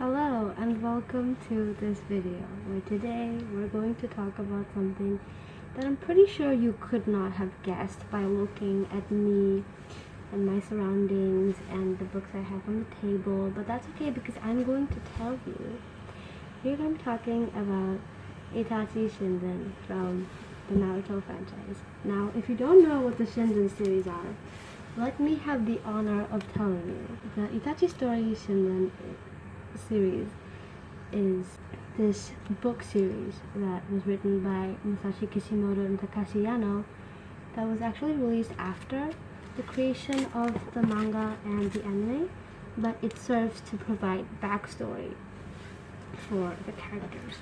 Hello and welcome to this video where today we're going to talk about something that I'm pretty sure you could not have guessed by looking at me and my surroundings and the books I have on the table, but that's okay because I'm going to tell you. Here I'm talking about Itachi Shinden from the Naruto franchise. Now, if you don't know what the Shinden series are, let me have the honor of telling you. The Itachi Story Shinden series is this book series that was written by Musashi Kishimoto and Takashi Yano that was actually released after the creation of the manga and the anime, but it serves to provide backstory for the characters.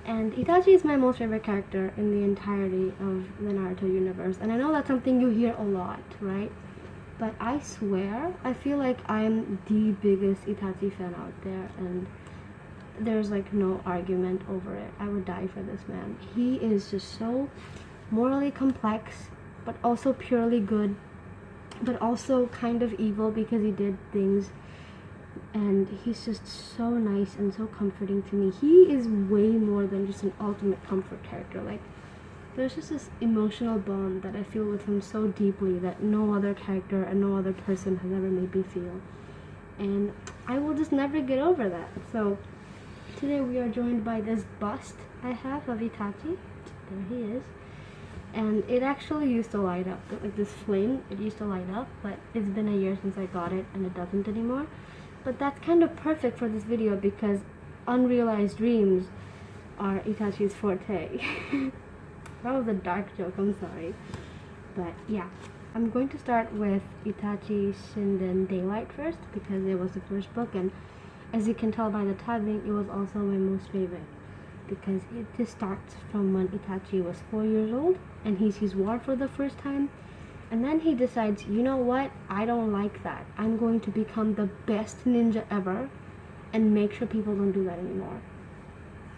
And Itachi is my most favorite character in the entirety of the Naruto universe, and I know that's something you hear a lot, right? But I swear, I feel like I'm the biggest Itachi fan out there, and there's like no argument over it. I would die for this man. He is just so morally complex, but also purely good, but also kind of evil because he did things, and he's just so nice and so comforting to me. He is way more than just an ultimate comfort character. Like, there's just this emotional bond that I feel with him so deeply that no other character and no other person has ever made me feel. And I will just never get over that. So today we are joined by this bust I have of Itachi. There he is. And it actually used to light up. Like this flame, it used to light up, but it's been a year since I got it and it doesn't anymore. But that's kind of perfect for this video because unrealized dreams are Itachi's forte. That was a dark joke, I'm sorry. But yeah, I'm going to start with Itachi Shinden Daylight first because it was the first book, and as you can tell by the tabbing, it was also my most favorite because it just starts from when Itachi was 4 years old and he sees war for the first time, and then he decides, you know what, I don't like that. I'm going to become the best ninja ever and make sure people don't do that anymore.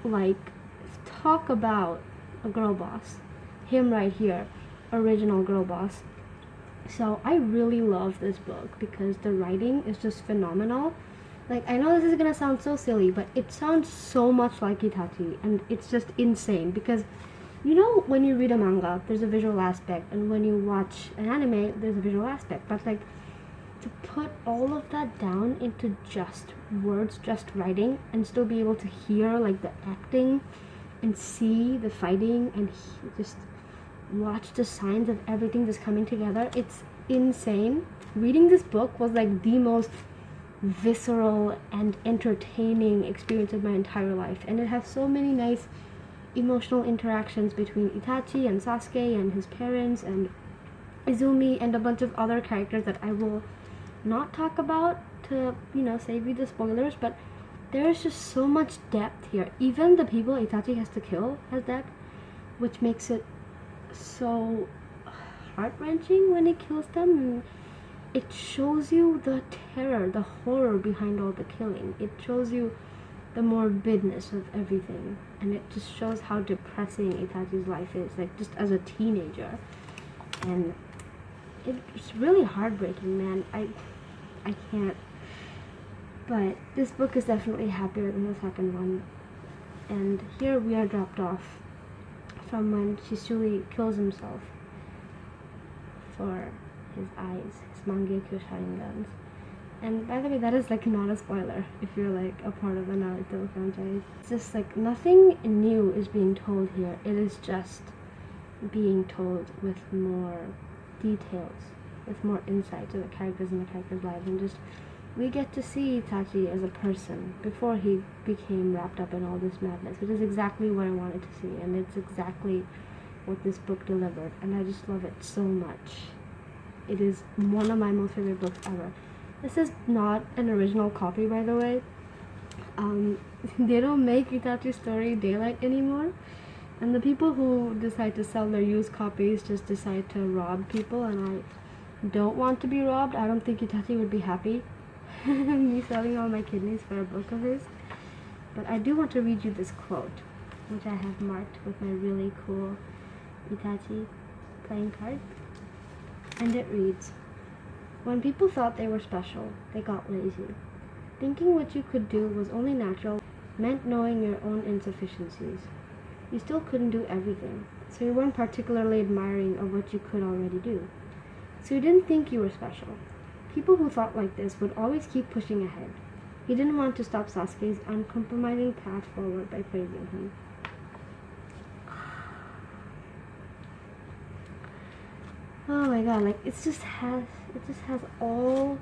Like, talk about a girl boss. Him right here, original girl boss. So I really love this book because the writing is just phenomenal. Like, I know this is gonna sound so silly, but it sounds so much like Itachi, and it's just insane because, you know, when you read a manga, there's a visual aspect, and when you watch an anime, there's a visual aspect, but like, to put all of that down into just words, just writing, and still be able to hear like the acting and see the fighting and just watch the signs of everything just coming together, it's insane. Reading this book was like the most visceral and entertaining experience of my entire life, and it has so many nice emotional interactions between Itachi and Sasuke and his parents and Izumi and a bunch of other characters that I will not talk about to, you know, save you the spoilers, but there is just so much depth here. Even the people Itachi has to kill has depth, which makes it so heart-wrenching when he kills them. And it shows you the terror, the horror behind all the killing. It shows you the morbidness of everything, and it just shows how depressing Itachi's life is, like just as a teenager. And it's really heartbreaking, man. I can't. But this book is definitely happier than the second one. And here we are dropped off from when Shisui kills himself for his eyes, his Mangekyo Sharingans. And by the way, that is like not a spoiler if you're like a part of the Naruto franchise. It's just like nothing new is being told here. It is just being told with more details, with more insight to the characters and the characters' lives, and just we get to see Itachi as a person before he became wrapped up in all this madness, which is exactly what I wanted to see, and it's exactly what this book delivered, and I just love it so much. It is one of my most favorite books ever. This is not an original copy, by the way. They don't make Itachi Story Daylight anymore, and the people who decide to sell their used copies just decide to rob people, and I don't want to be robbed. I don't think Itachi would be happy me selling all my kidneys for a book of his. But I do want to read you this quote, which I have marked with my really cool Itachi playing card. And it reads, "When people thought they were special, they got lazy. thinking what you could do was only natural meant knowing your own insufficiencies. You still couldn't do everything, so you weren't particularly admiring of what you could already do. So you didn't think you were special. People who thought like this would always keep pushing ahead. He didn't want to stop Sasuke's uncompromising path forward by praising him. Oh my god, like it just has all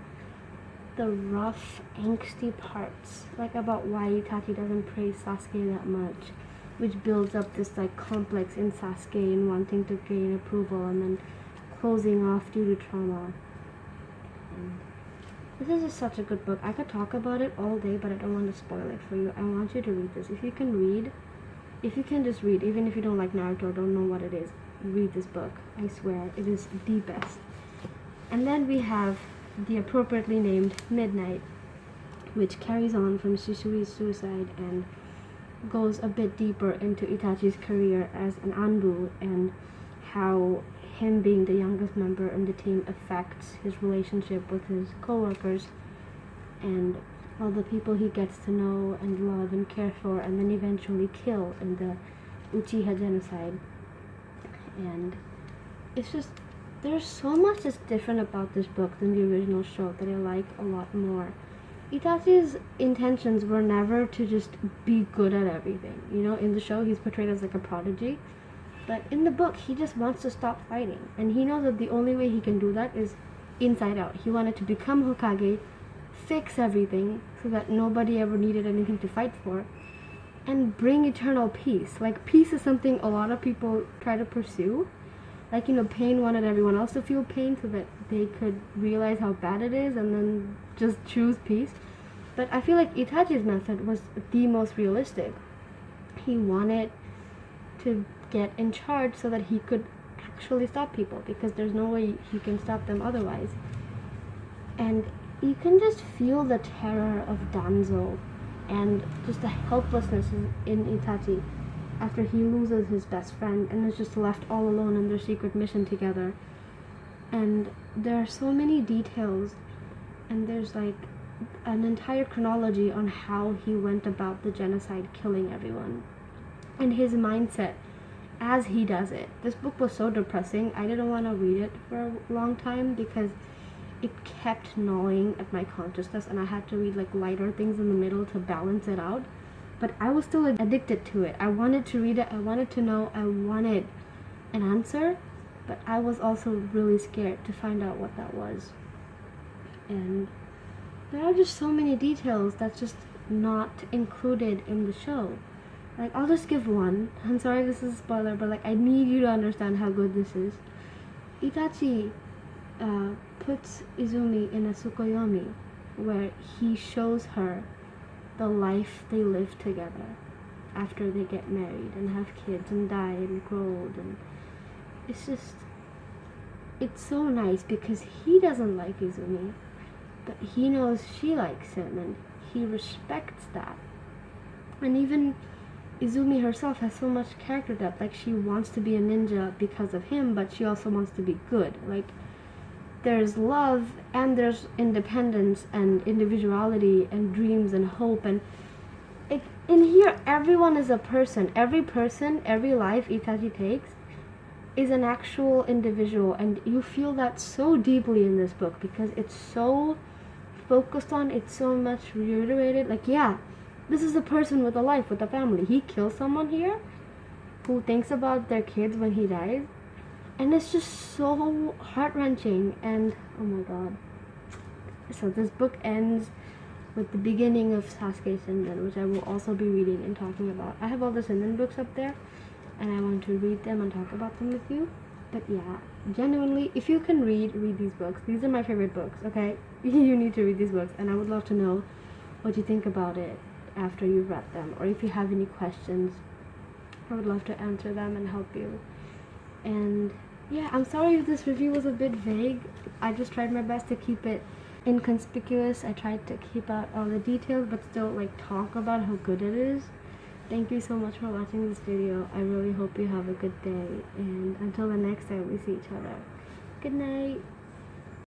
the rough, angsty parts, like about why Itachi doesn't praise Sasuke that much, which builds up this like complex in Sasuke and wanting to gain approval and then closing off due to trauma. And this is just such a good book. I could talk about it all day, but I don't want to spoil it for you. I want you to read this. If you can read, if you can just read, even if you don't like Naruto, don't know what it is, read this book. I swear, it is the best. And then we have the appropriately named Midnight, which carries on from Shisui's suicide and goes a bit deeper into Itachi's career as an Anbu and how him being the youngest member in the team affects his relationship with his co-workers and all the people he gets to know and love and care for and then eventually kill in the Uchiha genocide. And it's just, there's so much that's different about this book than the original show that I like a lot more. Itachi's intentions were never to just be good at everything. You know, in the show he's portrayed as like a prodigy, but in the book he just wants to stop fighting, and he knows that the only way he can do that is inside out. He wanted to become Hokage, fix everything so that nobody ever needed anything to fight for, and bring eternal peace. Like, peace is something a lot of people try to pursue. Like, you know, Pain wanted everyone else to feel pain so that they could realize how bad it is and then just choose peace. But I feel like Itachi's method was the most realistic. He wanted to get in charge so that he could actually stop people, because there's no way he can stop them otherwise. And you can just feel the terror of Danzo and just the helplessness in Itachi after he loses his best friend and is just left all alone in their secret mission together. And there are so many details, and there's like an entire chronology on how he went about the genocide, killing everyone, and his mindset as he does it. This book was so depressing. I didn't want to read it for a long time because it kept gnawing at my consciousness, and I had to read like lighter things in the middle to balance it out. But I was still addicted to it. I wanted to read it, I wanted to know, I wanted an answer, but I was also really scared to find out what that was. And there are just so many details that's just not included in the show. Like, I'll just give one. I'm sorry this is a spoiler, but like, I need you to understand how good this is. Itachi puts Izumi in a Tsukuyomi where he shows her the life they live together after they get married and have kids and die and grow old. And it's just, it's so nice because he doesn't like Izumi, but he knows she likes him and he respects that. And even Izumi herself has so much character depth. Like, she wants to be a ninja because of him, but she also wants to be good. Like, there's love and there's independence and individuality and dreams and hope, and in here everyone is a person. Every person, every life Itachi takes is an actual individual, and you feel that so deeply in this book because it's so focused on, it's so much reiterated. Like, yeah, this is a person with a life, with a family. He kills someone here who thinks about their kids when he dies. And it's just so heart-wrenching, and oh my god. So this book ends with the beginning of Sasuke Shinden, which I will also be reading and talking about. I have all the Shinden books up there, and I want to read them and talk about them with you. But yeah, genuinely, if you can read these books. These are my favorite books, okay? You need to read these books, and I would love to know what you think about it after you've read them, or if you have any questions. I would love to answer them and help you. And yeah, I'm sorry if this review was a bit vague. I just tried my best to keep it inconspicuous. I tried to keep out all the details, but still like talk about how good it is. Thank you so much for watching this video. I really hope you have a good day, and until the next time we see each other, good night.